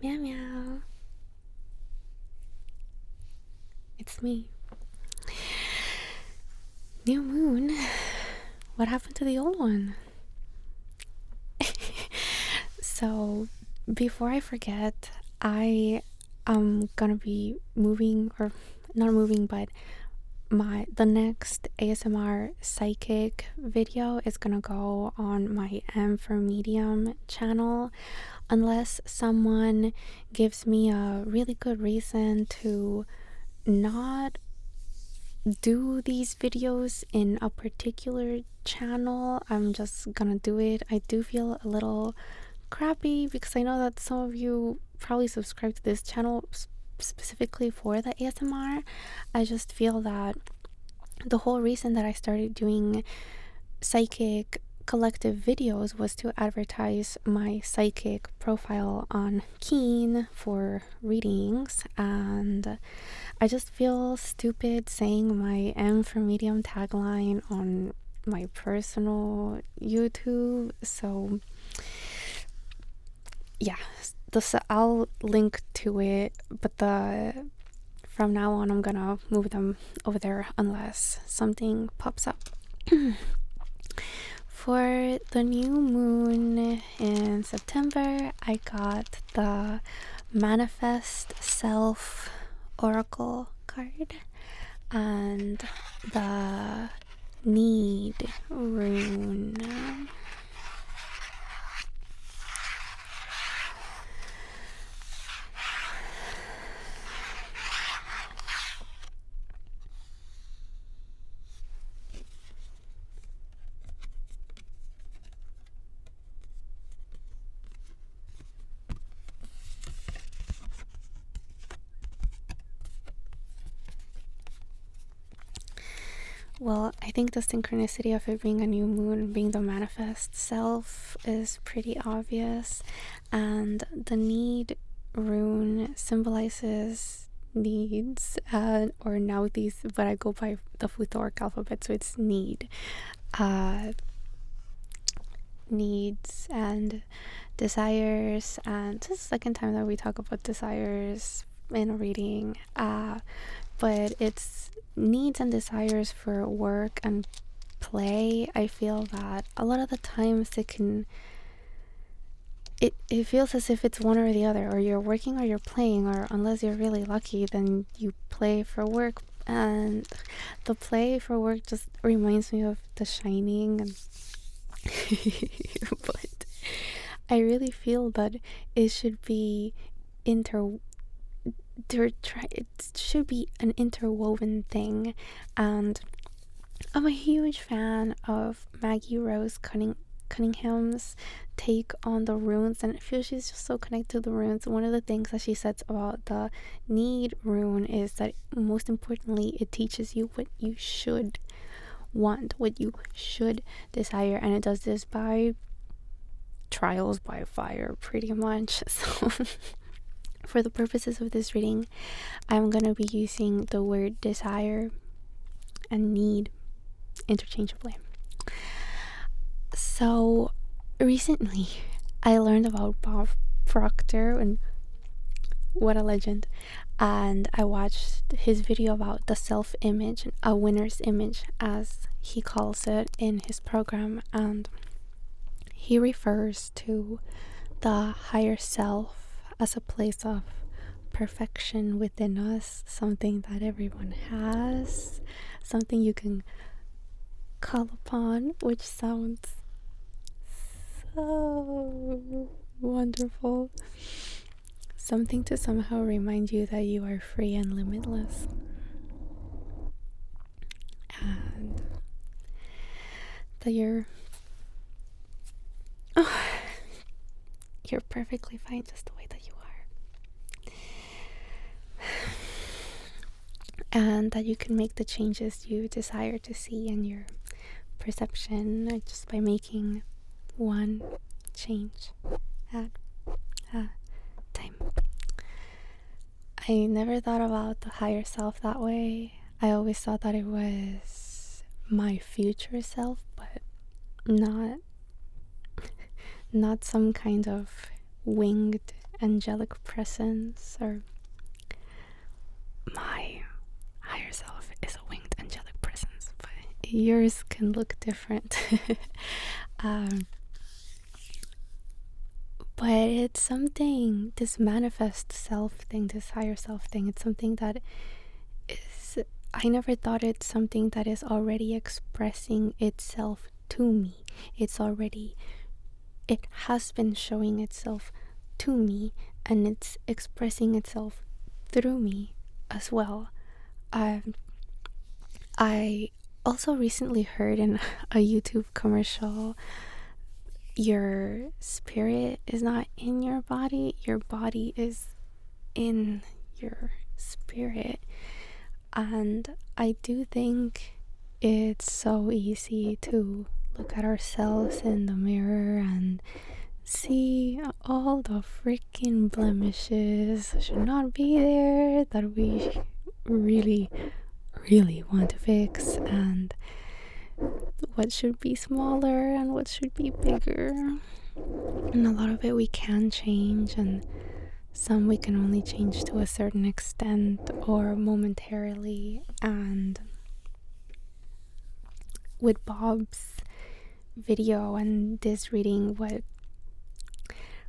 Meow meow. It's me. New moon. What happened to the old one? So, before I forget, I am gonna be moving, or not moving, but the next ASMR psychic video is gonna go on my M for Medium channel, unless someone gives me a really good reason to not do these videos in a particular channel. I'm just gonna do it. I do feel a little crappy because I know that some of you probably subscribe to this channel specifically for the ASMR. I just feel that the whole reason that I started doing psychic collective videos was to advertise my psychic profile on Keen for readings, and I just feel stupid saying my M for Medium tagline on my personal YouTube. So yeah, I'll link to it, but from now on I'm gonna move them over there unless something pops up. For the new moon in September, I got the Manifest Self Oracle card and the Need rune. Well, I think the synchronicity of it being a new moon, being the manifest self, is pretty obvious. And the need rune symbolizes needs, or now these, but I go by the Futhoric alphabet, so it's need. Needs and desires, and this is the second time that we talk about desires in a reading. But it's needs and desires for work and play. I feel that a lot of the times it feels as if it's one or the other, or you're working or you're playing, or unless you're really lucky then you play for work. And the play for work just reminds me of The Shining, and but I really feel that it should be it should be an interwoven thing. And I'm a huge fan of Maggie Rose Cunningham's take on the runes, and I feel she's just so connected to the runes. One of the things that she says about the need rune is that, most importantly, it teaches you what you should want, what you should desire, and it does this by trials by fire, pretty much. So for the purposes of this reading, I'm gonna be using the word desire and need interchangeably. So recently I learned about Bob Proctor, and what a legend, and I watched his video about the self-image, a winner's image as he calls it in his program, and he refers to the higher self as a place of perfection within us, something that everyone has, something you can call upon, which sounds so wonderful. Something to somehow remind you that you are free and limitless, and that you're perfectly fine just the way that you are, and that you can make the changes you desire to see in your perception just by making one change at a time. I never thought about the higher self that way. I always thought that it was my future self, but not some kind of winged angelic presence, or my higher self is a winged angelic presence, but yours can look different. um, but it's something, this manifest self thing, this higher self thing, it's something that is, I never thought it's something that is already expressing itself to me. It has been showing itself to me, and it's expressing itself through me as well. I also recently heard in a YouTube commercial, your spirit is not in your body is in your spirit. And I do think it's so easy to look at ourselves in the mirror and see all the freaking blemishes that should not be there, that we really want to fix, and what should be smaller and what should be bigger. And a lot of it we can change, and some we can only change to a certain extent or momentarily. And with Bob's video and this reading,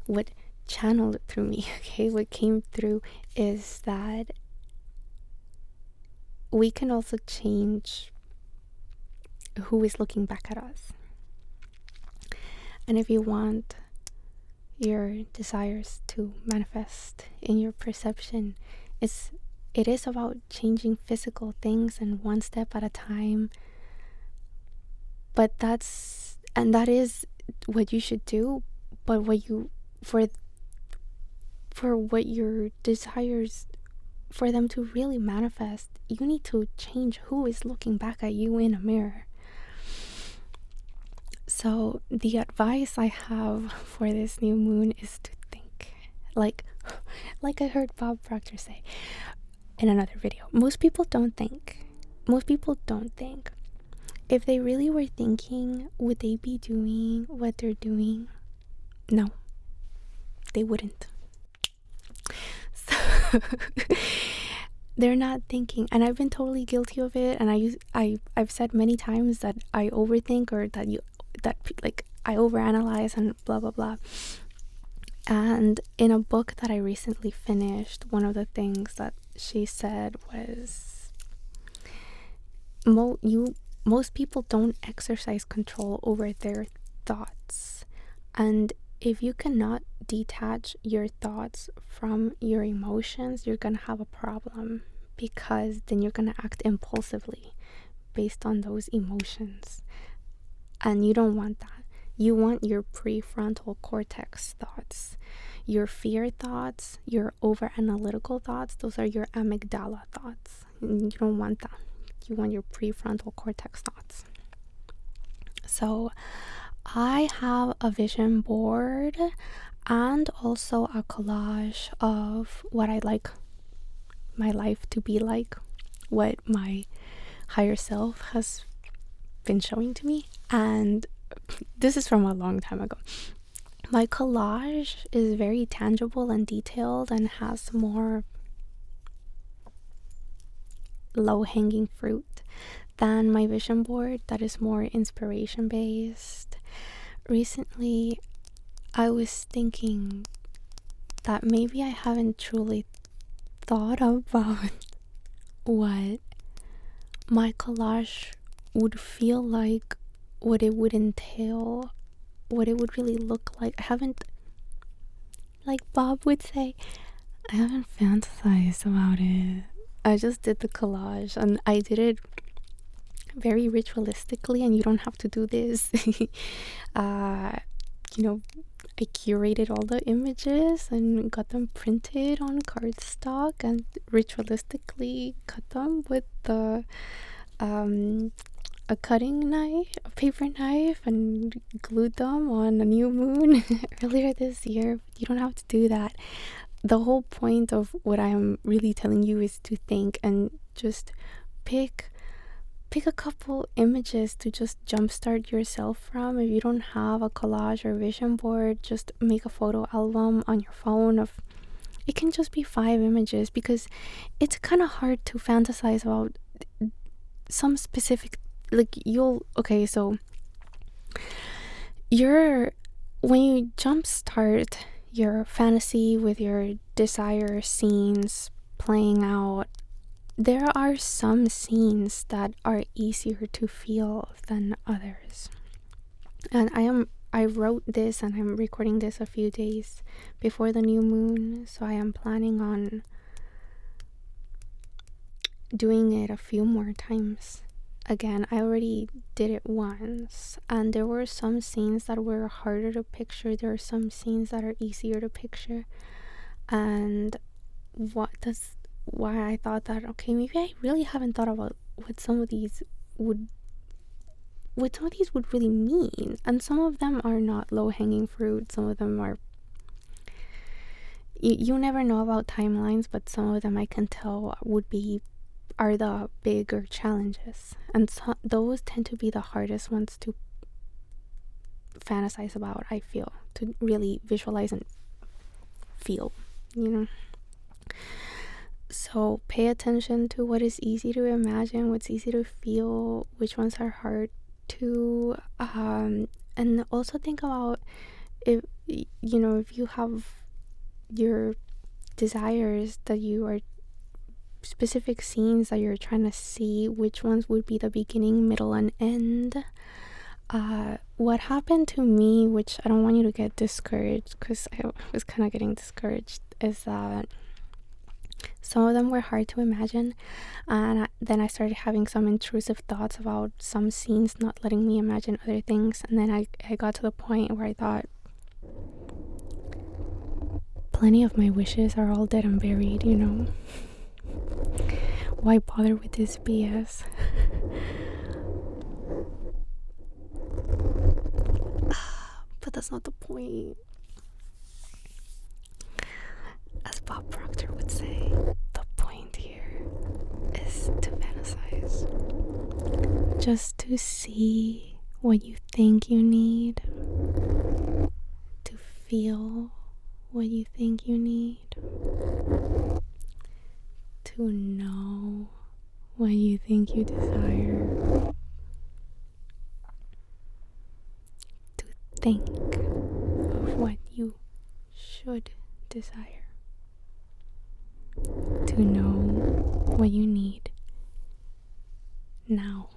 what channeled through me, okay, what came through is that we can also change who is looking back at us. And if you want your desires to manifest in your perception, it is about changing physical things and one step at a time. But that is what you should do. But for what your desires, for them to really manifest, you need to change who is looking back at you in a mirror. So the advice I have for this new moon is to think. Like I heard Bob Proctor say in another video, most people don't think. If they really were thinking, would they be doing what they're doing? No, they wouldn't. So they're not thinking, and I've been totally guilty of it. And I've said many times that I overthink, or that I overanalyze and blah blah blah. And in a book that I recently finished, one of the things that she said was, most people don't exercise control over their thoughts. And if you cannot detach your thoughts from your emotions, you're gonna have a problem, because then you're gonna act impulsively based on those emotions. And you don't want that. You want your prefrontal cortex thoughts. Your fear thoughts, your over-analytical thoughts, those are your amygdala thoughts. You don't want that. You want your prefrontal cortex thoughts. So I have a vision board and also a collage of what I'd like my life to be like, what my higher self has been showing to me. And this is from a long time ago. My collage is very tangible and detailed and has more low-hanging fruit than my vision board that is more inspiration based. Recently I was thinking that maybe I haven't truly thought about what my collage would feel like, what it would entail, what it would really look like. I haven't, like Bob would say, I haven't fantasized about it. I just did the collage, and I did it very ritualistically, and you don't have to do this. I curated all the images and got them printed on cardstock and ritualistically cut them with a cutting knife, a paper knife, and glued them on a new moon earlier this year. You don't have to do that. The whole point of what I'm really telling you is to think and just pick pick a couple images to just jumpstart yourself from. If you don't have a collage or vision board, just make a photo album on your phone of, it can just be 5 images, because it's kind of hard to fantasize about some specific, like, so when you jumpstart your fantasy with your desire scenes playing out, there are some scenes that are easier to feel than others. And I wrote this and I'm recording this a few days before the new moon, so I am planning on doing it a few more times. Again, I already did it once, and there were some scenes that were harder to picture. There are some scenes that are easier to picture, and why I thought that, okay, maybe I really haven't thought about what some of these would really mean. And some of them are not low-hanging fruit. Some of them are, you never know about timelines, but some of them I can tell are the bigger challenges, and so those tend to be the hardest ones to fantasize about, I feel, to really visualize and feel, So pay attention to what is easy to imagine, what's easy to feel, which ones are hard to, and also think about if you have your desires, that you are specific scenes that you're trying to see, which ones would be the beginning, middle, and end. What happened to me, which I don't want you to get discouraged, because I was kind of getting discouraged, is that some of them were hard to imagine, and then I started having some intrusive thoughts about some scenes not letting me imagine other things, and then I got to the point where I thought, plenty of my wishes are all dead and buried, Why bother with this BS? But that's not the point. As Bob Proctor would say, the point here is to fantasize. Just to see what you think you need. To feel what you think you need. To know what you think you desire. To think of what you should desire. To know what you need now.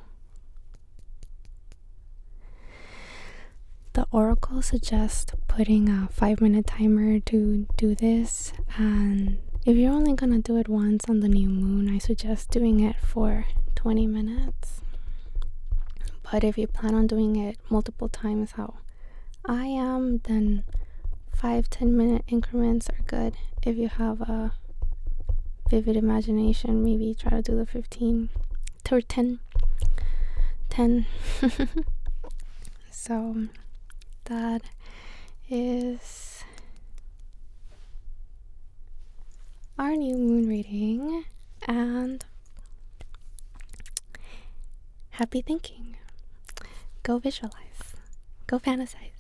The oracle suggests putting a 5-minute timer to do this, and if you're only gonna do it once on the new moon, I suggest doing it for 20 minutes. But if you plan on doing it multiple times, how I am, then 5-10 minute increments are good. If you have a vivid imagination, maybe try to do the 15 or 10. So that is our new moon reading, and happy thinking. Go visualize, go fantasize.